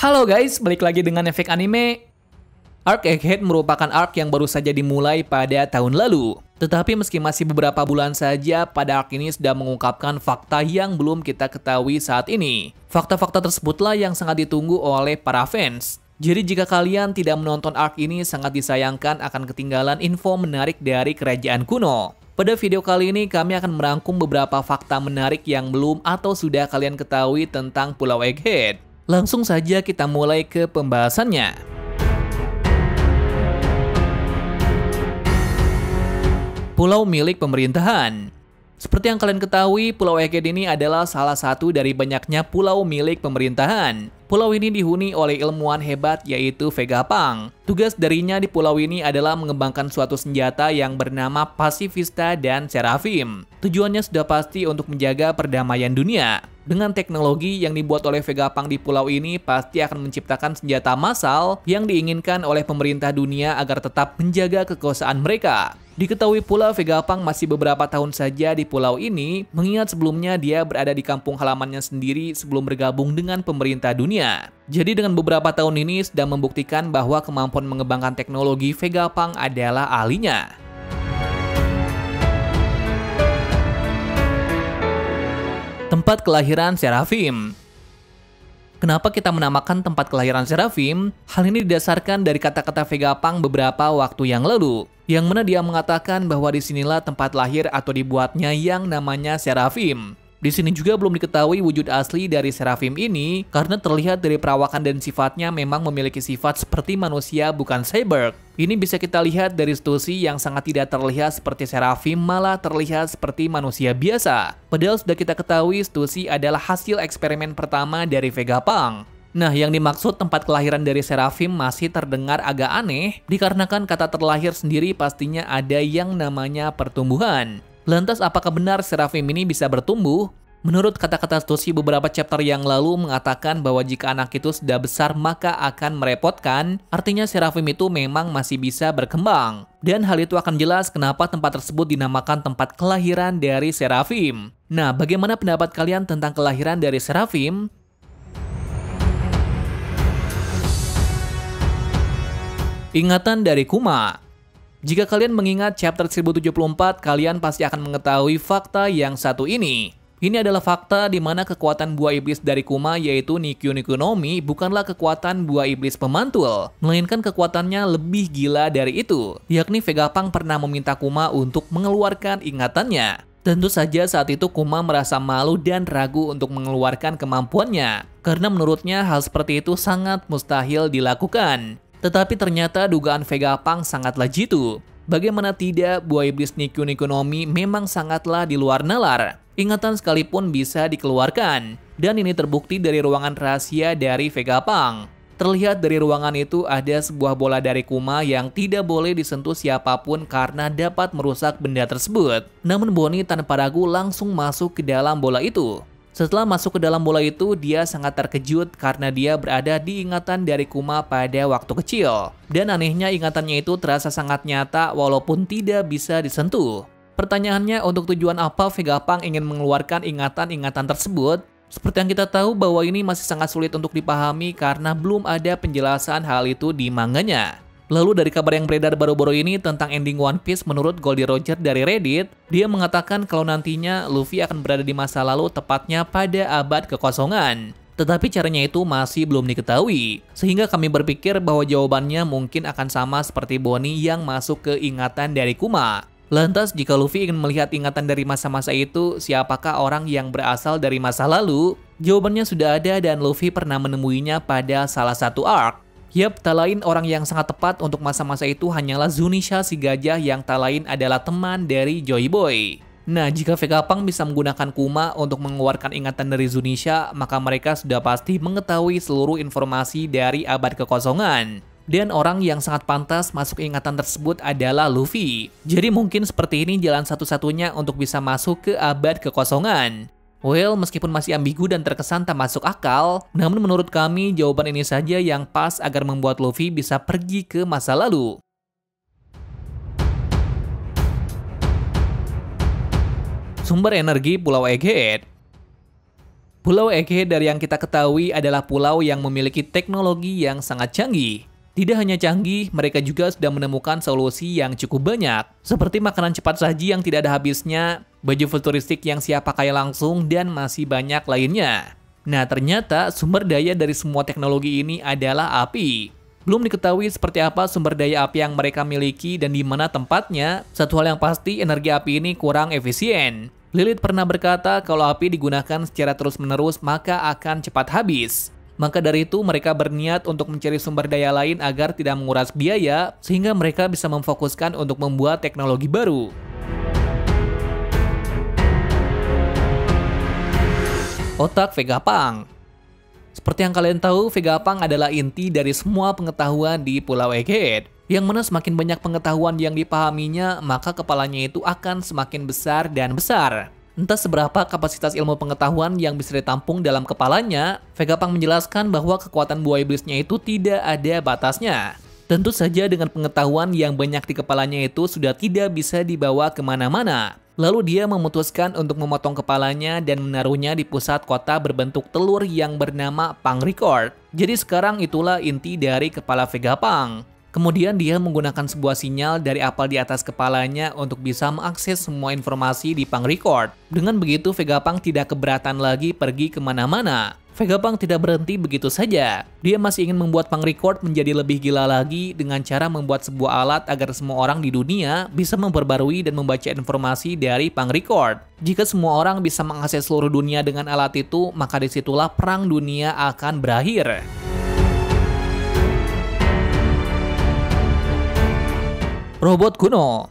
Halo guys, balik lagi dengan Efek Anime. Arc Egghead merupakan arc yang baru saja dimulai pada tahun lalu. Tetapi meski masih beberapa bulan saja, pada arc ini sudah mengungkapkan fakta yang belum kita ketahui saat ini. Fakta-fakta tersebutlah yang sangat ditunggu oleh para fans. Jadi jika kalian tidak menonton arc ini, sangat disayangkan akan ketinggalan info menarik dari kerajaan kuno. Pada video kali ini kami akan merangkum beberapa fakta menarik yang belum atau sudah kalian ketahui tentang Pulau Egghead. Langsung saja kita mulai ke pembahasannya. Pulau milik pemerintahan. Seperti yang kalian ketahui, Pulau Egghead ini adalah salah satu dari banyaknya pulau milik pemerintahan. Pulau ini dihuni oleh ilmuwan hebat yaitu Vegapunk. Tugas darinya di pulau ini adalah mengembangkan suatu senjata yang bernama Pacifista dan Seraphim. Tujuannya sudah pasti untuk menjaga perdamaian dunia. Dengan teknologi yang dibuat oleh Vegapunk di pulau ini pasti akan menciptakan senjata massal yang diinginkan oleh pemerintah dunia agar tetap menjaga kekuasaan mereka. Diketahui pula Vegapunk masih beberapa tahun saja di pulau ini, mengingat sebelumnya dia berada di kampung halamannya sendiri sebelum bergabung dengan pemerintah dunia. Jadi dengan beberapa tahun ini sudah membuktikan bahwa kemampuan mengembangkan teknologi Vegapunk adalah ahlinya. Tempat kelahiran Seraphim. Kenapa kita menamakan tempat kelahiran Seraphim? Hal ini didasarkan dari kata-kata Vegapunk beberapa waktu yang lalu, yang mana dia mengatakan bahwa disinilah tempat lahir atau dibuatnya yang namanya Seraphim. Di sini juga belum diketahui wujud asli dari Seraphim ini karena terlihat dari perawakan dan sifatnya memang memiliki sifat seperti manusia bukan cyborg. Ini bisa kita lihat dari Stussy yang sangat tidak terlihat seperti Seraphim, malah terlihat seperti manusia biasa. Padahal sudah kita ketahui Stussy adalah hasil eksperimen pertama dari Vegapunk. Nah, yang dimaksud tempat kelahiran dari Seraphim masih terdengar agak aneh dikarenakan kata terlahir sendiri pastinya ada yang namanya pertumbuhan. Lantas apakah benar Seraphim ini bisa bertumbuh? Menurut kata-kata Stussy beberapa chapter yang lalu mengatakan bahwa jika anak itu sudah besar maka akan merepotkan, artinya Seraphim itu memang masih bisa berkembang. Dan hal itu akan jelas kenapa tempat tersebut dinamakan tempat kelahiran dari Seraphim. Nah, bagaimana pendapat kalian tentang kelahiran dari Seraphim? Ingatan dari Kuma. Jika kalian mengingat chapter 1074, kalian pasti akan mengetahui fakta yang satu ini. Ini adalah fakta di mana kekuatan buah iblis dari Kuma yaitu Nikyu Nikyu no Mi bukanlah kekuatan buah iblis pemantul, melainkan kekuatannya lebih gila dari itu, yakni Vegapunk pernah meminta Kuma untuk mengeluarkan ingatannya. Tentu saja saat itu Kuma merasa malu dan ragu untuk mengeluarkan kemampuannya, karena menurutnya hal seperti itu sangat mustahil dilakukan. Tetapi ternyata dugaan Vegapunk sangatlah jitu. Bagaimana tidak, buah iblis Nikyu Nikyu no Mi memang sangatlah di luar nalar. Ingatan sekalipun bisa dikeluarkan. Dan ini terbukti dari ruangan rahasia dari Vegapunk. Terlihat dari ruangan itu ada sebuah bola dari Kuma yang tidak boleh disentuh siapapun karena dapat merusak benda tersebut. Namun Bonnie tanpa ragu langsung masuk ke dalam bola itu. Setelah masuk ke dalam bola itu, dia sangat terkejut karena dia berada di ingatan dari Kuma pada waktu kecil. Dan anehnya ingatannya itu terasa sangat nyata walaupun tidak bisa disentuh. Pertanyaannya, untuk tujuan apa Vegapunk ingin mengeluarkan ingatan-ingatan tersebut? Seperti yang kita tahu bahwa ini masih sangat sulit untuk dipahami karena belum ada penjelasan hal itu di manganya. Lalu dari kabar yang beredar baru-baru ini tentang ending One Piece menurut Goldie Roger dari Reddit, dia mengatakan kalau nantinya Luffy akan berada di masa lalu tepatnya pada abad kekosongan. Tetapi caranya itu masih belum diketahui, sehingga kami berpikir bahwa jawabannya mungkin akan sama seperti Bonnie yang masuk ke ingatan dari Kuma. Lantas jika Luffy ingin melihat ingatan dari masa-masa itu, siapakah orang yang berasal dari masa lalu? Jawabannya sudah ada dan Luffy pernah menemuinya pada salah satu arc. Yap, tak lain orang yang sangat tepat untuk masa-masa itu hanyalah Zunisha si gajah yang tak lain adalah teman dari Joy Boy. Nah, jika Vegapunk bisa menggunakan Kuma untuk mengeluarkan ingatan dari Zunisha, maka mereka sudah pasti mengetahui seluruh informasi dari abad kekosongan. Dan orang yang sangat pantas masuk ingatan tersebut adalah Luffy. Jadi mungkin seperti ini jalan satu-satunya untuk bisa masuk ke abad kekosongan. Well, meskipun masih ambigu dan terkesan tak masuk akal, namun menurut kami jawaban ini saja yang pas agar membuat Luffy bisa pergi ke masa lalu. Sumber energi Pulau Egghead. Pulau Egghead dari yang kita ketahui adalah pulau yang memiliki teknologi yang sangat canggih. Tidak hanya canggih, mereka juga sudah menemukan solusi yang cukup banyak, seperti makanan cepat saji yang tidak ada habisnya, baju futuristik yang siap pakai langsung, dan masih banyak lainnya. Nah, ternyata sumber daya dari semua teknologi ini adalah api. Belum diketahui seperti apa sumber daya api yang mereka miliki dan di mana tempatnya. Satu hal yang pasti, energi api ini kurang efisien. Lilith pernah berkata kalau api digunakan secara terus-menerus maka akan cepat habis. Maka dari itu mereka berniat untuk mencari sumber daya lain agar tidak menguras biaya, sehingga mereka bisa memfokuskan untuk membuat teknologi baru. Otak Vegapunk. Seperti yang kalian tahu, Vegapunk adalah inti dari semua pengetahuan di Pulau Egghead. Yang mana semakin banyak pengetahuan yang dipahaminya, maka kepalanya itu akan semakin besar dan besar. Entah seberapa kapasitas ilmu pengetahuan yang bisa ditampung dalam kepalanya, Vegapunk menjelaskan bahwa kekuatan buah iblisnya itu tidak ada batasnya. Tentu saja dengan pengetahuan yang banyak di kepalanya itu sudah tidak bisa dibawa kemana-mana. Lalu dia memutuskan untuk memotong kepalanya dan menaruhnya di pusat kota berbentuk telur yang bernama Punk Record. Jadi sekarang itulah inti dari kepala Vegapunk. Kemudian dia menggunakan sebuah sinyal dari apel di atas kepalanya untuk bisa mengakses semua informasi di Punk Record. Dengan begitu Vegapunk tidak keberatan lagi pergi kemana-mana. Vegapunk tidak berhenti begitu saja. Dia masih ingin membuat Punk Record menjadi lebih gila lagi dengan cara membuat sebuah alat agar semua orang di dunia bisa memperbarui dan membaca informasi dari Punk Record. Jika semua orang bisa mengakses seluruh dunia dengan alat itu, maka disitulah perang dunia akan berakhir. Robot kuno.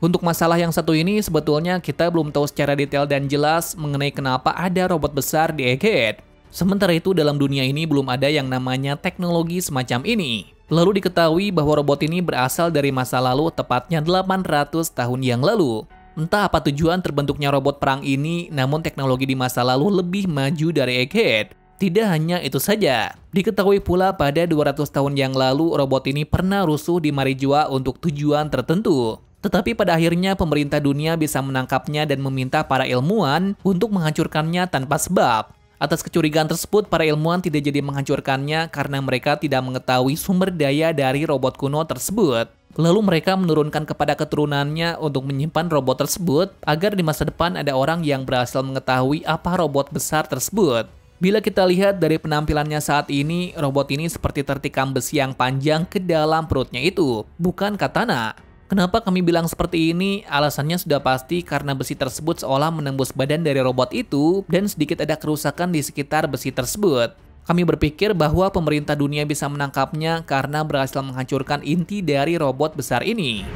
Untuk masalah yang satu ini sebetulnya kita belum tahu secara detail dan jelas mengenai kenapa ada robot besar di Egghead. Sementara itu dalam dunia ini belum ada yang namanya teknologi semacam ini. Lalu diketahui bahwa robot ini berasal dari masa lalu, tepatnya 800 tahun yang lalu. Entah apa tujuan terbentuknya robot perang ini, namun teknologi di masa lalu lebih maju dari Egghead. Tidak hanya itu saja, diketahui pula pada 200 tahun yang lalu robot ini pernah rusuh di Marijua untuk tujuan tertentu. Tetapi pada akhirnya pemerintah dunia bisa menangkapnya dan meminta para ilmuwan untuk menghancurkannya tanpa sebab. Atas kecurigaan tersebut, para ilmuwan tidak jadi menghancurkannya karena mereka tidak mengetahui sumber daya dari robot kuno tersebut. Lalu mereka menurunkan kepada keturunannya untuk menyimpan robot tersebut agar di masa depan ada orang yang berhasil mengetahui apa robot besar tersebut. Bila kita lihat dari penampilannya saat ini, robot ini seperti tertikam besi yang panjang ke dalam perutnya itu, bukan katana. Kenapa kami bilang seperti ini? Alasannya sudah pasti karena besi tersebut seolah menembus badan dari robot itu dan sedikit ada kerusakan di sekitar besi tersebut. Kami berpikir bahwa pemerintah dunia bisa menangkapnya karena berhasil menghancurkan inti dari robot besar ini.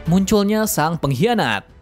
Munculnya sang pengkhianat.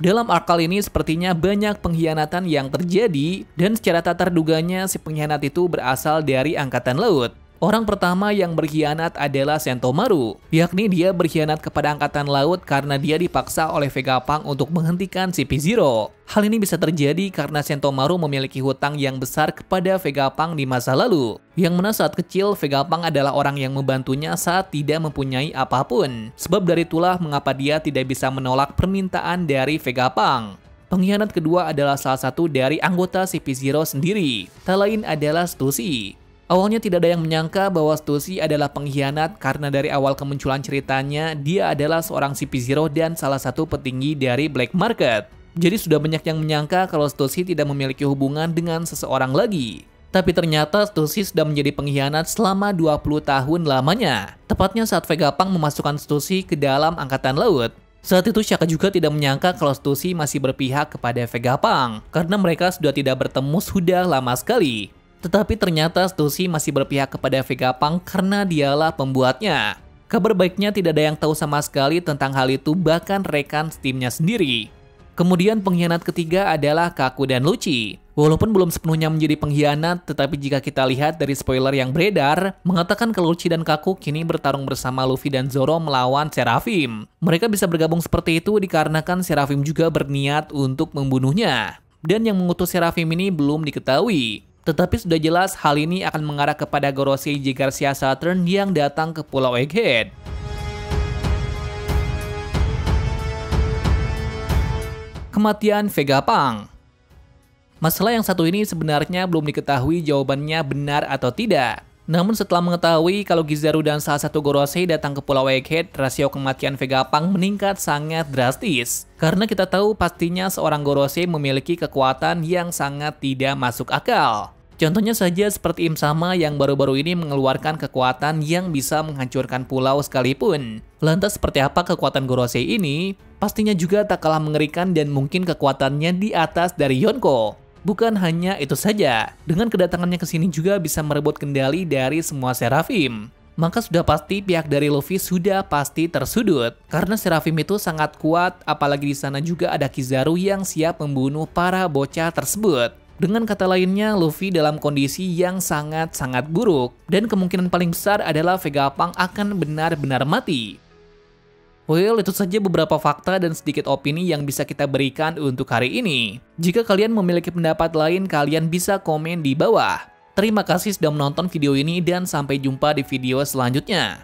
Dalam arc kali ini sepertinya banyak pengkhianatan yang terjadi dan secara tak terduganya si pengkhianat itu berasal dari Angkatan Laut. Orang pertama yang berkhianat adalah Sentomaru, yakni dia berkhianat kepada Angkatan Laut karena dia dipaksa oleh Vegapunk untuk menghentikan CP0. Hal ini bisa terjadi karena Sentomaru memiliki hutang yang besar kepada Vegapunk di masa lalu, yang mana saat kecil Vegapunk adalah orang yang membantunya saat tidak mempunyai apapun. Sebab dari itulah mengapa dia tidak bisa menolak permintaan dari Vegapunk. Pengkhianat kedua adalah salah satu dari anggota CP0 sendiri, tak lain adalah Stussy. Awalnya tidak ada yang menyangka bahwa Stussy adalah pengkhianat karena dari awal kemunculan ceritanya, dia adalah seorang CP0 dan salah satu petinggi dari Black Market. Jadi sudah banyak yang menyangka kalau Stussy tidak memiliki hubungan dengan seseorang lagi. Tapi ternyata Stussy sudah menjadi pengkhianat selama 20 tahun lamanya. Tepatnya saat Vegapunk memasukkan Stussy ke dalam Angkatan Laut. Saat itu Shaka juga tidak menyangka kalau Stussy masih berpihak kepada Vegapunk karena mereka sudah tidak bertemu sudah lama sekali. Tetapi ternyata Stussy masih berpihak kepada Vegapunk karena dialah pembuatnya. Kabar baiknya tidak ada yang tahu sama sekali tentang hal itu, bahkan rekan timnya sendiri. Kemudian pengkhianat ketiga adalah Kaku dan Lucci. Walaupun belum sepenuhnya menjadi pengkhianat, tetapi jika kita lihat dari spoiler yang beredar, mengatakan kalau Lucci dan Kaku kini bertarung bersama Luffy dan Zoro melawan Seraphim. Mereka bisa bergabung seperti itu dikarenakan Seraphim juga berniat untuk membunuhnya. Dan yang mengutus Seraphim ini belum diketahui. Tetapi sudah jelas hal ini akan mengarah kepada Gorosei J. Garcia Saturn yang datang ke Pulau Egghead. Kematian Vegapunk. Masalah yang satu ini sebenarnya belum diketahui jawabannya benar atau tidak. Namun setelah mengetahui kalau Kizaru dan salah satu Gorosei datang ke Pulau Egghead, rasio kematian Vegapunk meningkat sangat drastis. Karena kita tahu pastinya seorang Gorosei memiliki kekuatan yang sangat tidak masuk akal. Contohnya saja seperti Im Sama yang baru-baru ini mengeluarkan kekuatan yang bisa menghancurkan pulau sekalipun. Lantas seperti apa kekuatan Gorosei ini? Pastinya juga tak kalah mengerikan dan mungkin kekuatannya di atas dari Yonko. Bukan hanya itu saja, dengan kedatangannya ke sini juga bisa merebut kendali dari semua Seraphim. Maka sudah pasti pihak dari Luffy sudah pasti tersudut. Karena Seraphim itu sangat kuat, apalagi di sana juga ada Kizaru yang siap membunuh para bocah tersebut. Dengan kata lainnya, Luffy dalam kondisi yang sangat-sangat buruk. Dan kemungkinan paling besar adalah Vegapunk akan benar-benar mati. Well, itu saja beberapa fakta dan sedikit opini yang bisa kita berikan untuk hari ini. Jika kalian memiliki pendapat lain, kalian bisa komen di bawah. Terima kasih sudah menonton video ini dan sampai jumpa di video selanjutnya.